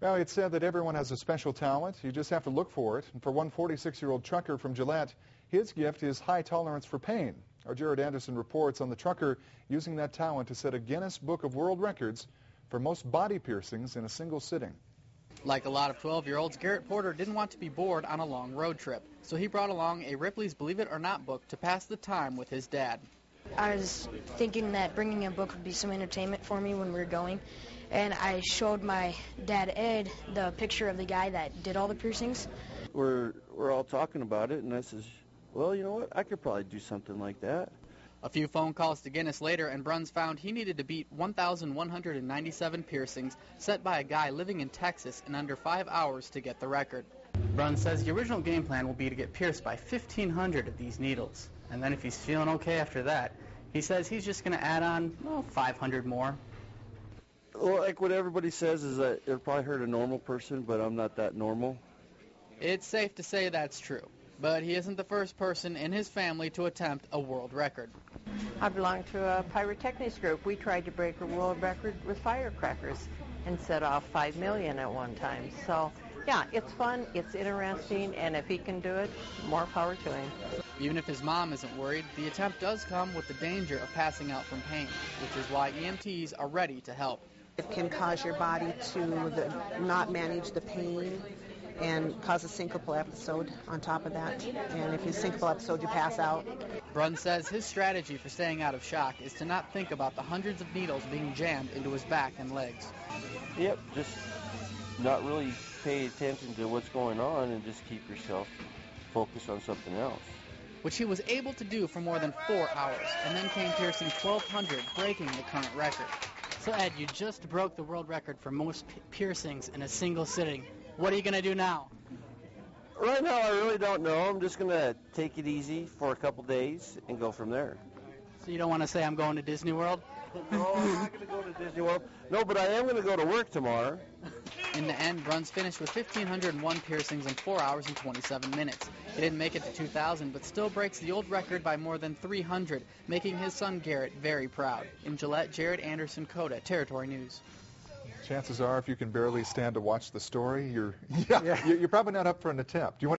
Well, it's said that everyone has a special talent. You just have to look for it. And for one 46-year-old trucker from Gillette, his gift is high tolerance for pain. Our Jared Anderson reports on the trucker using that talent to set a Guinness Book of World Records for most body piercings in a single sitting. Like a lot of 12-year-olds, Garrett Porter didn't want to be bored on a long road trip, so he brought along a Ripley's Believe It or Not book to pass the time with his dad. I was thinking that bringing a book would be some entertainment for me when we were going, and I showed my dad Ed the picture of the guy that did all the piercings. We're all talking about it, and I says, well, you know what, I could probably do something like that. A few phone calls to Guinness later, and Bruns found he needed to beat 1,197 piercings set by a guy living in Texas in under 5 hours to get the record. Bruns says the original game plan will be to get pierced by 1,500 of these needles. And then if he's feeling okay after that, he says he's just going to add on 500 more. Well, like what everybody says is that it'll probably hurt a normal person, but I'm not that normal. It's safe to say that's true. But he isn't the first person in his family to attempt a world record. I belong to a pyrotechnics group. We tried to break a world record with firecrackers and set off 5 million at one time. So, yeah, it's fun, it's interesting, and if he can do it, more power to him. Even if his mom isn't worried, the attempt does come with the danger of passing out from pain, which is why EMTs are ready to help. It can cause your body to not manage the pain and cause a syncopal episode on top of that. And if you syncopal episode, you pass out. Bruns says his strategy for staying out of shock is to not think about the hundreds of needles being jammed into his back and legs. Yep, just not really pay attention to what's going on and just keep yourself focused on something else. Which he was able to do for more than 4 hours, and then came piercing 1,200, breaking the current record. So Ed, you just broke the world record for most piercings in a single sitting. What are you going to do now? Right now, I really don't know. I'm just going to take it easy for a couple days and go from there. So you don't want to say I'm going to Disney World? No, I'm not going to go to Disney World. No, but I am going to go to work tomorrow. In the end, Bruns finished with 1,501 piercings in 4 hours and 27 minutes. He didn't make it to 2,000, but still breaks the old record by more than 300, making his son Garrett very proud. In Gillette, Jared Anderson, Coda, Territory News. Chances are, if you can barely stand to watch the story, you're probably not up for an attempt. Do you want